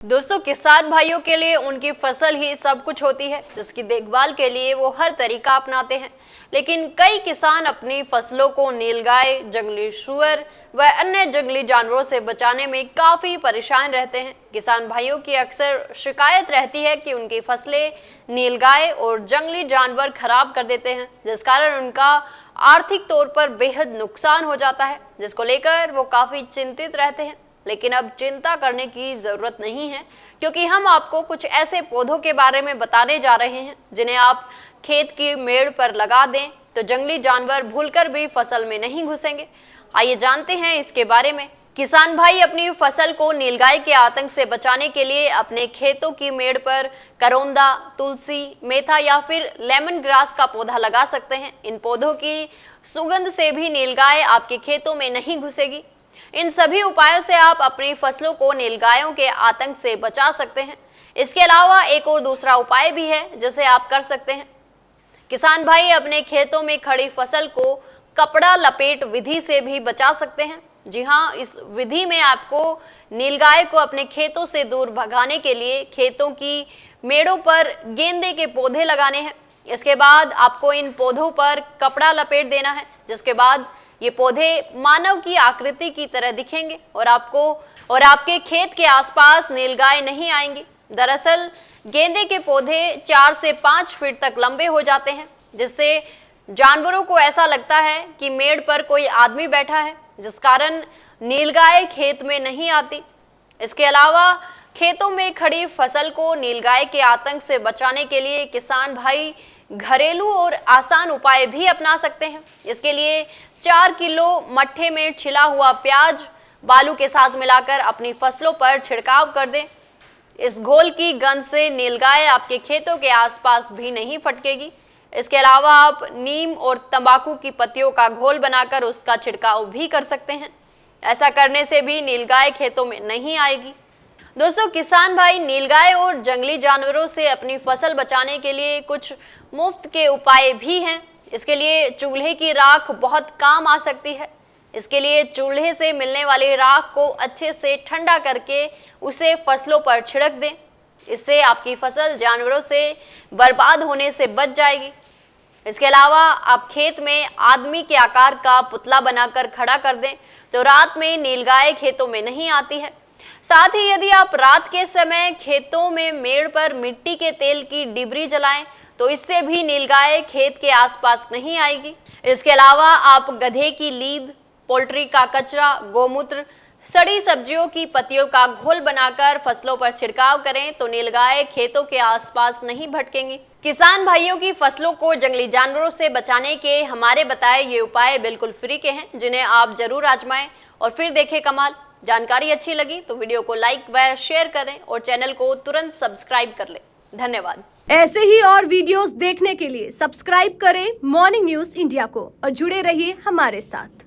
दोस्तों, किसान भाइयों के लिए उनकी फसल ही सब कुछ होती है, जिसकी देखभाल के लिए वो हर तरीका अपनाते हैं। लेकिन कई किसान अपनी फसलों को नीलगाय, जंगली सूअर व अन्य जंगली जानवरों से बचाने में काफी परेशान रहते हैं। किसान भाइयों की अक्सर शिकायत रहती है कि उनकी फसलें नीलगाय और जंगली जानवर खराब कर देते हैं, जिस कारण उनका आर्थिक तौर पर बेहद नुकसान हो जाता है, जिसको लेकर वो काफी चिंतित रहते हैं। लेकिन अब चिंता करने की जरूरत नहीं है, क्योंकि हम आपको कुछ ऐसे पौधों के बारे में बताने जा रहे हैं जिन्हें आप खेत की मेड़ पर लगा दें तो जंगली जानवर भूलकर भी फसल में नहीं घुसेंगे। आइए जानते हैं इसके बारे में। किसान भाई अपनी फसल को नीलगाय के आतंक से बचाने के लिए अपने खेतों की मेड़ पर करौंदा, तुलसी, मेथा या फिर लेमन ग्रास का पौधा लगा सकते हैं। इन पौधों की सुगंध से भी नीलगाय आपके खेतों में नहीं घुसेगी। इन सभी उपायों से आप अपनी फसलों को नीलगायों के आतंक से बचा सकते हैं। इसके अलावा एक और दूसरा उपाय भी है जिसे आप कर सकते हैं। किसान भाई अपने खेतों में खड़ी फसल को कपड़ा लपेट विधि से भी बचा सकते हैं। जी हाँ, इस विधि में आपको नीलगाय को अपने खेतों से दूर भगाने के लिए खेतों की मेड़ों पर गेंदे के पौधे लगाने हैं। इसके बाद आपको इन पौधों पर कपड़ा लपेट देना है, जिसके बाद ये पौधे मानव की आकृति की तरह दिखेंगे और आपके खेत के आसपास नीलगाय नहीं आएंगी। दरअसल गेंदे के पौधे 4 से 5 फीट तक लंबे हो जाते हैं, जिससे जानवरों को ऐसा लगता है कि मेड़ पर कोई आदमी बैठा है, जिस कारण नीलगाय खेत में नहीं आती। इसके अलावा खेतों में खड़ी फसल को नीलगाय के आतंक से बचाने के लिए किसान भाई घरेलू और आसान उपाय भी अपना सकते हैं। इसके लिए 4 किलो मट्ठे में छिला हुआ प्याज बालू के साथ मिलाकर अपनी फसलों पर छिड़काव कर दें। इस घोल की गंध से नीलगाय आपके खेतों के आसपास भी नहीं फटकेगी। इसके अलावा आप नीम और तंबाकू की पत्तियों का घोल बनाकर उसका छिड़काव भी कर सकते हैं। ऐसा करने से भी नीलगाय खेतों में नहीं आएगी। दोस्तों, किसान भाई नीलगाय और जंगली जानवरों से अपनी फसल बचाने के लिए कुछ मुफ्त के उपाय भी हैं। इसके लिए चूल्हे की राख बहुत काम आ सकती है। इसके लिए चूल्हे से मिलने वाली राख को अच्छे से ठंडा करके उसे फसलों पर छिड़क दें। इससे आपकी फसल जानवरों से बर्बाद होने से बच जाएगी। इसके अलावा आप खेत में आदमी के आकार का पुतला बनाकर खड़ा कर दें तो रात में नीलगाय खेतों में नहीं आती है। साथ ही यदि आप रात के समय खेतों में मेड़ पर मिट्टी के तेल की डिबरी जलाएं तो इससे भी नीलगाय खेत के आसपास नहीं आएगी। इसके अलावा आप गधे की लीद, पोल्ट्री का कचरा, गोमूत्र, सड़ी सब्जियों की पत्तियों का घोल बनाकर फसलों पर छिड़काव करें तो नीलगाय खेतों के आसपास नहीं भटकेंगी। किसान भाइयों की फसलों को जंगली जानवरों से बचाने के हमारे बताए ये उपाय बिल्कुल फ्री के हैं, जिन्हें आप जरूर आजमाएं और फिर देखें कमाल। जानकारी अच्छी लगी तो वीडियो को लाइक व शेयर करें और चैनल को तुरंत सब्सक्राइब कर लें। धन्यवाद। ऐसे ही और वीडियोस देखने के लिए सब्सक्राइब करें मॉर्निंग न्यूज इंडिया को और जुड़े रहिए हमारे साथ।